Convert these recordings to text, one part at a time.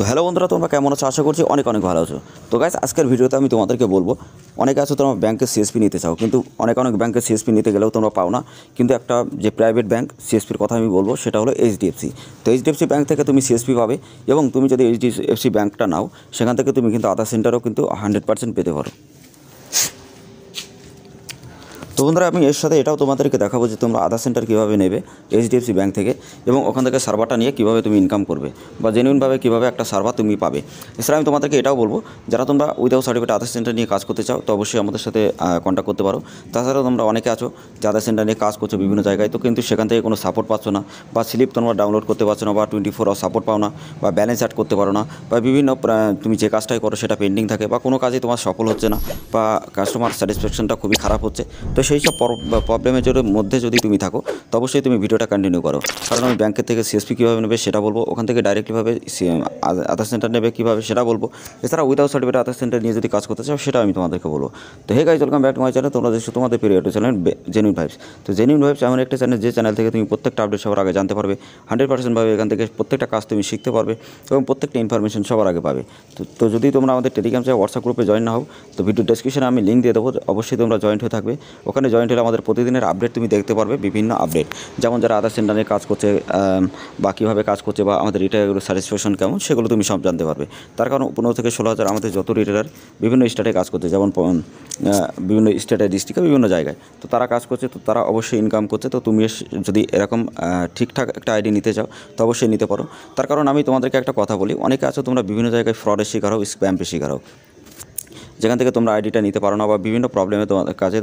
তো হ্যালো বন্ধুরা, তোমরা কেমন আছো? আশা করছি অনেক অনেক ভালো আছো। তো গাইস, আজকের ভিডিওতে আমি তোমাদেরকে বলবো, অনেকে আছো তোমরা ব্যাংকের সিএসপি নিতে চাও, কিন্তু অনেক ব্যাংকের সিএসপি নিতে গেলেও তোমরা পাও না। কিন্তু একটা যে প্রাইভেট ব্যাংক সিএসপির কথা আমি বলবো, সেটা হলো এইচডিএফসি। তো এইচডিএফসি ব্যাংক থেকে তুমি সিএসপি পাবে, এবং তুমি যদি এইচডিএফসি ব্যাংকটা নাও, সেখান থেকে তুমি কিন্তু আধার সেন্টারও কিন্তু 100% পেতে পারো। তো বন্ধুরা, আমি এর সাথে এটাও তোমাদেরকে দেখাবো যে তোমরা আধার সেন্টার কীভাবে নেবে এইচডিএফসি ব্যাংক থেকে, এবং ওখান থেকে সার্ভারটা নিয়ে কীভাবে তুমি ইনকাম করবে, বা জেনুইনভাবে কীভাবে একটা সার্ভার তুমি পাবে। এছাড়া আমি তোমাদেরকে এটাও বলবো, যারা তোমরা উইদাউট সার্টিফিকেট আধার সেন্টার নিয়ে কাজ করতে চাও, তো অবশ্যই আমাদের সাথে কন্ট্যাক্ট করতে পারো। তাছাড়াও তোমরা অনেকে আছো যে আধার সেন্টার নিয়ে কাজ করছো বিভিন্ন জায়গায়, তো কিন্তু সেখান থেকে কোনো সাপোর্ট পাচ্ছ না, বা স্লিপ তোমরা ডাউনলোড করতে পারছো না, বা 24 আওয়ার সাপোর্ট পাও না, বা ব্যালেন্স অ্যাড করতে পারো না, বা বিভিন্ন তুমি যে কাজটাই করো সেটা পেন্ডিং থাকে, বা কোনো কাজে তোমার সফল হচ্ছে না, বা কাস্টমার স্যাটিসফ্যাকশনটা খুবই খারাপ হচ্ছে। তো সেই সব প্রবলেমের মধ্যে যদি তুমি থাকো, তো অবশ্যই তুমি ভিডিওটা কন্টিনিউ করো, কারণ আমি ব্যাংকের থেকে সিএসপি কীভাবে নেবে সেটা বলবো, ওখান থেকে ডাইরেক্টলিভাবে আধার সেন্টার নেবে কীভাবে সেটা বলবো। এছাড়া উইদাউট সার্টিফিকেট আধার সেন্টার নিয়ে যদি কাজ করতে চাও, সেটা আমি তোমাদেরকে বলবো। তো hey guys, welcome back to my channel. তোমরা দেখছো তোমাদের প্রিয় ইউটিউব চ্যানেল জেনুইন ভাইবস। তো জেনুইন ভাইবস এমন একটা চ্যানেল, যে চ্যানেল থেকে তুমি প্রত্যেকটা আপডেট সবার আগে জানতে পারবে, 100% ভাবে এখান থেকে প্রত্যেকটা কাজ তুমি শিখতে পারবে, এবং প্রত্যেকটা ইনফরমেশন সবার আগে পাবে। তো যদি তোমরা আমাদের টেলিগ্রাম চ্যানেল হোয়াটসঅ্যাপ গ্রুপে জয়েন না হও, তো ভিডিও ডেসক্রিপশনে আমি লিঙ্ক দিয়ে দেবো, অবশ্যই তোমরা জয়েন্ট হয়ে থাকবে। ওখানে জয়েন্ট হলে আমাদের প্রতিদিনের আপডেট তুমি দেখতে পারবে, বিভিন্ন আপডেট, যেমন যারা আধার সেন্টারে কাজ করছে, বা কীভাবে কাজ করছে, বা আমাদের রিটায়ারগুলো স্যাটিসফ্যাকশন কেমন, সেগুলো তুমি সব জানতে পারবে। তার কারণ 15 থেকে 16,000 আমাদের যত রিটায়ার বিভিন্ন স্টেটে কাজ করছে, যেমন বিভিন্ন স্টেটে, ডিস্ট্রিক্টে, বিভিন্ন জায়গায়, তো তারা কাজ করছে, তো তারা অবশ্যই ইনকাম করছে। তো তুমি যদি এরকম ঠিকঠাক একটা আইডি নিতে চাও, তো অবশ্যই নিতে পারো। তার কারণ আমি তোমাদেরকে একটা কথা বলি, অনেকে আছো তোমরা বিভিন্ন জায়গায় ফ্রডের শিকার হও, স্প্যামের শিকার হও, যেখান থেকে তোমরা আইডিটা নিতে পারো না, বা বিভিন্ন প্রবলেমে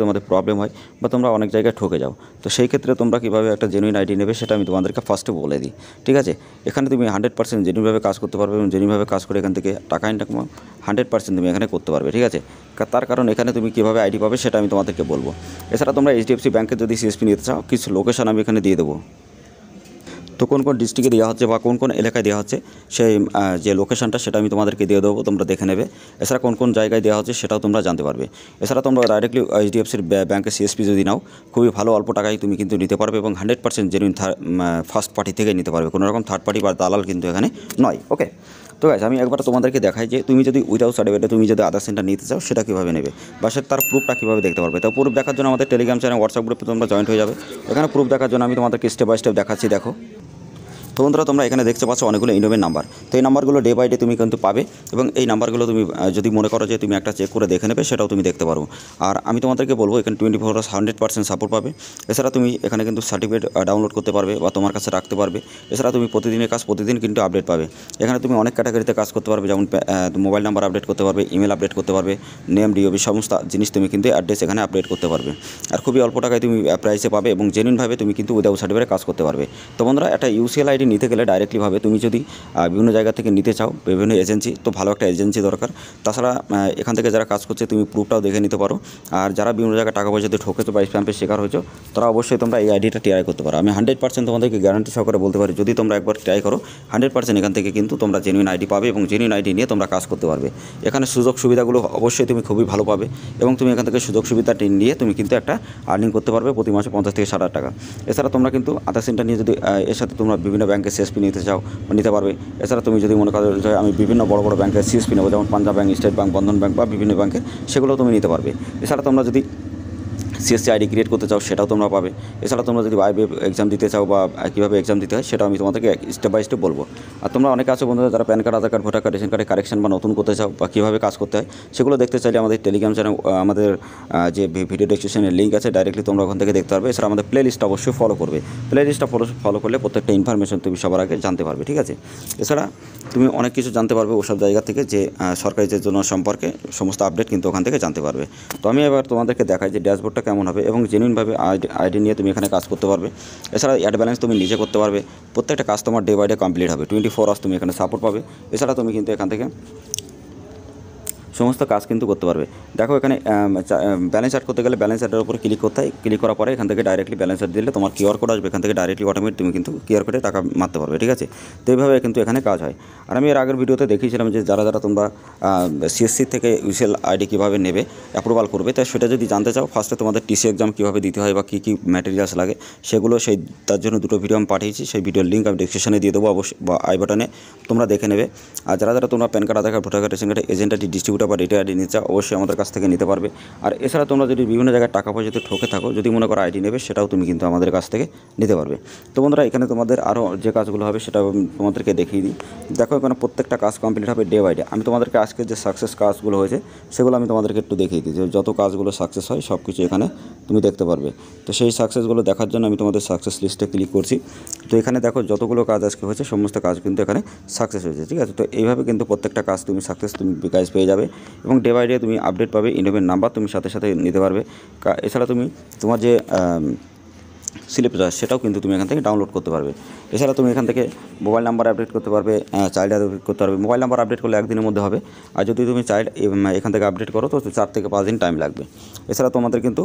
তোমাদের প্রবলেম হয়, বা তোমরা অনেক জায়গায় ঠকে যাও। তো সেই ক্ষেত্রে তোমরা কীভাবে একটা জেনুইন আইডি নেবে, সেটা আমি তোমাদেরকে ফার্স্টে বলে দিই, ঠিক আছে? এখানে তুমি 100% জেনুইনভাবে কাজ করতে পারবে, এবং জেনুইনভাবে কাজ করে এখান থেকে টাকা ইনকাম 100% তুমি এখানে করতে পারবে, ঠিক আছে? তার কারণ এখানে তুমি কীভাবে আইডি পাবে সেটা আমি তোমাদেরকে বলবো। এছাড়া তোমরা এইচডিএফসি ব্যাংকের যদি সিএসপি নিতে চাও, কিছু লোকেশন আমি এখানে দিয়ে দেবো। তো কোন কোন ডিস্ট্রিক্টে দেওয়া হচ্ছে, বা কোন কোন এলাকায় দেওয়া হচ্ছে, সেই যে লোকেশনটা সেটা আমি তোমাদেরকে দিয়ে দেবো, তোমরা দেখে নেবে। এছাড়া কোন কোন জায়গায় দেওয়া হচ্ছে সেটাও তোমরা জানতে পারবে। এছাড়া তোমরা ডাইরেক্টলি এইচডিএফসির ব্যাংকের সিএসপি যদি নাও, খুবই ভালো অল্প টাকায় তুমি কিন্তু নিতে পারবে, এবং 100% জেনুইন ফার্স্ট পার্টি থেকে নিতে পারবে, কোনো রকম থার্ড পার্টি বা দালাল কিন্তু এখানে নয়। ওকে, তো গাইস, আমি একবার তোমাদেরকে দেখাই যে তুমি যদি উইদাউট সার্টিফিকেটে তুমি যদি আধার সেন্টার নিতে চাও, সেটা কীভাবে নেবে, বা সে তার প্রুফটা কীভাবে দেখতে পারবে। তো প্রুফ দেখার জন্য আমাদের টেলিগ্রাম চ্যানেল হোয়াটসঅ্যাপ গ্রুপে তোমরা জয়েন্ট হয়ে যাবে। এখানে প্রুফ দেখার জন্য আমি তোমাদেরকে স্টেপ বাই স্টেপ দেখাচ্ছি, দেখো। তো বন্ধুরা, তোমরা এখানে দেখতে পাচ্ছ অনেকগুলো ইনোভের নাম্বার। তো এই নাম্বারগুলো ডে বাই ডে তুমি কিন্তু পাবে, এবং এই নাম্বারগুলো তুমি যদি মনে করো যে তুমি একটা চেক করে দেখে নেবে, সেটাও তুমি দেখতে পারো। আর আমি তোমাদেরকে বলবো, এখানে 24 আওয়ার্স 100% সাপোর্ট পাবে। এছাড়া তুমি এখানে কিন্তু সার্টিফিকেট ডাউনলোড করতে পারবে, বা তোমার কাছে রাখতে পারবে। এছাড়া তুমি প্রতিদিনের কাজ প্রতিদিন কিন্তু আপডেট পাবে। এখানে তুমি অনেক ক্যাটাগরিতে কাজ করতে পারবে, যেমন মোবাইল নাম্বার আপডেট করতে পারবে, ইমেল আপডেট করতে পারবে, নেম, ডিওবি, সমস্ত জিনিস তুমি কিন্তু অ্যাড্রেস এখানে আপডেট করতে পারবে। আর খুবই অল্প টাকায় তুমি প্রাইসে পাবে, এবং জেনুইনভাবে তুমি কিন্তু উইদাউট সার্টিফিকেটে কাজ করতে পারবে। তো বন্ধুরা, একটা ইউসিএল আইডি নিতে গেলে ডাইরেক্টলি তুমি যদি বিভিন্ন জায়গা থেকে নিতে চাও, বিভিন্ন এজেন্সি, তো ভালো একটা এজেন্সি দরকার। তাছাড়া এখান থেকে যারা কাজ করছে তুমি প্রুফটাও দেখে নিতে পারো। আর যারা বিভিন্ন জায়গায় টাকা পয়সা দিয়ে ঠকেছো বা স্প্যামের শিকার হয়েছো, তারা অবশ্যই তোমরা এই আইডিটা ট্রাই করতে পারো। আমি 100% তোমাদেরকে গ্যারান্টি সহকারে বলতে পারি, যদি তোমরা একবার ট্রাই করো, 100% এখান থেকে কিন্তু তোমরা জেনুইন আইডি পাবে, এবং জেনুইন আইডি নিয়ে তোমরা কাজ করতে পারবে। এখানে সুযোগ সুবিধাগুলো অবশ্যই তুমি খুবই ভালো পাবে, এবং তুমি এখান থেকে সুযোগ সুবিধাটি নিয়ে তুমি কিন্তু একটা আর্নিং করতে পারবে প্রতি মাসে 50 থেকে 60 টাকা। এছাড়া তোমরা কিন্তু আধার সেন্টার নিয়ে যদি এর সাথে তোমরা বিভিন্ন ব্যাংকের সিএসপি নিতে চাও, নিতে পারবে। এছাড়া তুমি যদি মনে করো যে আমি বিভিন্ন বড় বড় ব্যাংকের সিএসপি নেবো, যেমন পাঞ্জাব ব্যাংক, স্টেট ব্যাংক, বন্ধন ব্যাংক, বা বিভিন্ন ব্যাংকের, সেগুলোও তুমি নিতে পারবে। এছাড়া তোমরা যদি সিএসসি আইডি ক্রিয়েট করতে চাও, সেটাও তোমরা পাবে। এছাড়া তোমরা যদি আইবিএফ এক্সাম দিতে চাও, বা কীভাবে এক্সাম দিতে হয়, সেটাও আমি তোমাদেরকে স্টেপ বাই স্টেপ বলবো। আর তোমরা অনেকে আছো বন্ধুরা, যারা pan card, Aadhaar card, voter card, ration কার্ডে কারেকশন বা নতুন করতে চাও, বা কীভাবে কাজ করতে হয়, সেগুলো দেখতে চাইলে আমাদের টেলিগ্রাম চ্যানেল, আমাদের যে ভিডিও ডেসক্রিপশনের লিঙ্ক আছে, ডাইরেক্টলি তোমরা ওখান থেকে দেখতে পারবে। এছাড়া আমাদের প্লে লিস্টটা অবশ্যই ফলো করবে। প্লে লিস্টটা ফলো করলে প্রত্যেকটা ইনফরমেশন তুমি সবার আগে জানতে পারবে, ঠিক আছে? এছাড়া তুমি অনেক কিছু জানতে পারবে ওসব জায়গা থেকে, যে সরকারি যোজনা সম্পর্কে সমস্ত আপডেট কিন্তু ওখান থেকে জানতে পারবে। তো আমি এবার তোমাদেরকে দেখাই যে ড্যাশবোর্ডটা কেমন হবে, এবং জেনুইনভাবে আইডি নিয়ে তুমি এখানে কাজ করতে পারবে। এছাড়া অ্যাড ব্যালেন্স তুমি নিজে করতে পারবে। প্রত্যেকটা কাজ তোমার ডে বাই ডে কমপ্লিট হবে, 24 আওয়ার্স তুমি এখানে সাপোর্ট পাবে। এছাড়া তুমি কিন্তু এখান থেকে সমস্ত কাজ কিন্তু করতে পারবে। দেখো এখানে ব্যালেন্স অ্যাড করতে গেলে ব্যালেন্স অ্যাডের উপর ক্লিক করতে হয়, ক্লিক করার পরে এখান থেকে ডাইরেক্টলি ব্যালেন্স অ্যাড দিলে তোমার কিউআর কোড আসবে, এখান থেকে ডাইরেক্টলি অটোমেটিক তুমি কিন্তু কিউআর কোডে টাকা মারতে পারবে, ঠিক আছে। তো এইভাবে কিন্তু এখানে কাজ হয়। আর আমি এর আগের ভিডিওতে দেখিয়েছিলাম যে যারা তোমরা সিএসসি থেকে ইউসিএল আইডি কীভাবে নেবে, অ্যাপ্রুভাল করবে, তাই সেটা যদি জানতে চাও ফার্স্টে তোমাদের টিসি এক্সাম কীভাবে দিতে হয় বা কী কী ম্যাটেরিয়ালস লাগে সেগুলো তার জন্য দুটো ভিডিও আমি পাঠিয়েছি, সেই ভিডিওর লিঙ্ক আমি ডিসক্রিপশনে দিয়ে দেবো অবশ্যই, বা আই বাটনে তোমরা দেখে নেবে। আর যারা তোমরা PAN card, Aadhaar card, voter card, ration card, agent ID, distributor বা রিটার আইডি নিতে চাও অবশ্যই আমাদের কাছ থেকে নিতে পারবে। আর এছাড়া তোমরা যদি বিভিন্ন জায়গায় টাকা পয়সা যদি ঠকে থাকো, যদি মনে করো আইডি নেবে, সেটাও তুমি কিন্তু আমাদের কাছ থেকে নিতে পারবে। তো বন্ধুরা এখানে তোমাদের আরও যে কাজগুলো হবে সেটা তোমাদেরকে দেখিয়ে দিই। দেখো এখানে প্রত্যেকটা কাজ কমপ্লিট হবে ডে বাই ডে। আমি তোমাদেরকে আজকে যে সাকসেস কাজগুলো হয়েছে সেগুলো আমি তোমাদেরকে একটু দেখিয়ে দিই, যে যত কাজগুলো সাকসেস হয় সব কিছু এখানে তুমি দেখতে পারবে। তো সেই সাকসেসগুলো দেখার জন্য আমি তোমাদের সাকসেস লিস্টে ক্লিক করছি। তো এখানে দেখো যতগুলো কাজ আজকে হয়েছে সমস্ত কাজ কিন্তু এখানে সাকসেস হয়েছে, ঠিক আছে। তো এইভাবে কিন্তু প্রত্যেকটা কাজ তুমি সাকসেস তুমি কাজ পেয়ে যাবে এবং ডে বাই ডে তুমি আপডেট পাবে। ইনভেন্ট নাম্বার তুমি সাথে সাথে নিতে পারবে। এছাড়া তুমি তোমার যে স্লিপ সেটাও কিন্তু তুমি এখান থেকে ডাউনলোড করতে পারবে। এছাড়া তুমি এখান থেকে মোবাইল নাম্বার আপডেট করতে পারবে, চাইল্ড আপডেট করতে পারবে। মোবাইল নাম্বার আপডেট করলে একদিনের মধ্যে হবে, আর যদি তুমি চাইল্ড এখান থেকে আপডেট করো তো 4 থেকে 5 দিন টাইম লাগবে। এছাড়া তোমাদের কিন্তু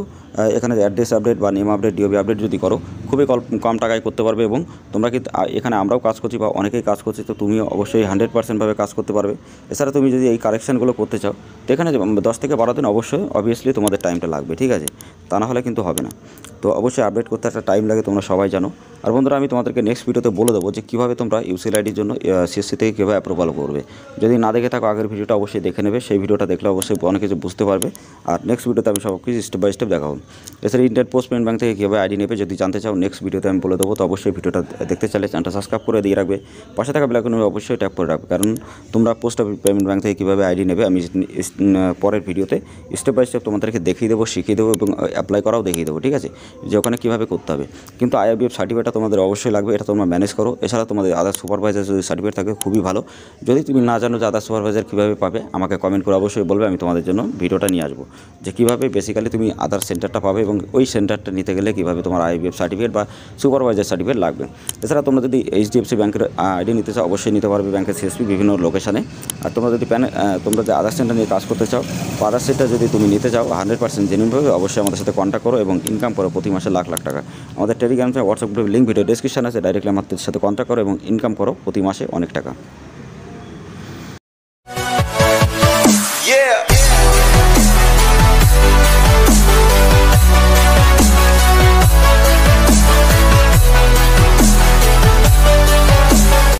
এখানে অ্যাড্রেস আপডেট বা নেম আপডেট, ডিওবি আপডেট যদি করো খুবই কম টাকায় করতে পারবে। এবং তোমরা কিন্তু এখানে আমরাও কাজ করছি বা অনেকেই কাজ করছি, তো তুমি অবশ্যই 100% কাজ করতে পারবে। এছাড়া তুমি যদি এই কারেকশানগুলো করতে চাও তো এখানে 10 থেকে 12 দিন অবভিয়াসলি তোমাদের টাইমটা লাগবে, ঠিক আছে, তা না হলে কিন্তু হবে না। তো অবশ্যই আপডেট করতে একটা টাইম লাগে, তোমরা সবাই জানো। আর বন্ধুরা আমি তোমাদেরকে নেক্সট ভিডিওতে বলে দেবো যে কীভাবে তোমরা ইউসিএল আইডির জন্য সিএসসি থেকে কীভাবে অ্যাপ্রুভাল করবে। যদি না দেখে থাকো আগের ভিডিওটা অবশ্যই দেখে নেবে, সেই ভিডিওটা দেখলে অবশ্যই অনেক কিছু বুঝতে পারবে। আর নেক্সট ভিডিওতে আমি সব কিছু স্টেপ বাই স্টেপ দেখাবো। এছাড়া ইন্ডিয়ান পোস্ট পেমেন্ট ব্যাঙ্ক থেকে কীভাবে আইডি নেবে যদি জানতে চাও নেক্সট ভিডিওতে আমি বলে দেবো। তো অবশ্যই ভিডিওটা দেখতে চাইলে চ্যানেলটা সাবস্ক্রাইব করে দিয়ে রাখবে, পাশে থাকা বেল আইকনে অবশ্যই ট্যাপ করে রাখবে, কারণ তোমরা পোস্ট পেমেন্ট ব্যাঙ্ক থেকে কীভাবে আইডি নেবে আমি পরের ভিডিওতে স্টেপ বাই স্টেপ তোমাদেরকে দেখিয়ে দেবো, শিখিয়ে দেবো এবং অ্যাপ্লাই করাও দেখিয়ে দেবো, ঠিক আছে, যে ওখানে কীভাবে করতে হবে। কিন্তু আইআরবিএফ সার্টিফিকেটটা তোমাদের অবশ্যই লাগবে, এটা তোমরা ম্যানেজ করো। এছাড়া তোমাদের আদার সুপারভাইজার যদি সার্টিফিকেট থাকে খুবই ভালো। যদি তুমি না জানো যে আদার সুপারভাইজার কীভাবে পাবে আমাকে কমেন্ট করে অবশ্যই বলবে, আমি তোমাদের জন্য ভিডিওটা নিয়ে আসবো যে কীভাবে বেসিক্যালি তুমি আদার সেন্টারটা পাবে এবং ওই সেন্টারটা নিতে গেলে কীভাবে তোমার আইআরবিএফ সার্টিফিকেট বা সুপারভাইজার সার্টিফিকেট লাগবে। এছাড়া তোমরা যদি এইচডিএফসি ব্যাংকের আইডি নিতে চাও অবশ্যই নিতে পারবে, ব্যাংকের সিএসপি বিভিন্ন লোকেশানে। আর তোমরা যদি তোমরা যে আদার সেন্টার নিয়ে কাজ করতে চাও বা আদার সেন্টার যদি তুমি নিতে চাও 100% জেনুইনভাবে অবশ্যই আমাদের সাথে কন্ট্যাক্ট করো এবং ইনকাম করো প্রতি মাসে লাখ লাখ টাকা। আমাদের টেলিগ্রাম হোয়াটসঅ্যাপ গ্রুপের লিঙ্ক ভিডিও ডেসক্রিপশন আছে, ডাইরেক্টলি আমাদের সাথে কন্ট্যাক্ট করো এবং ইনকাম করো প্রতি মাসে অনেক টাকা।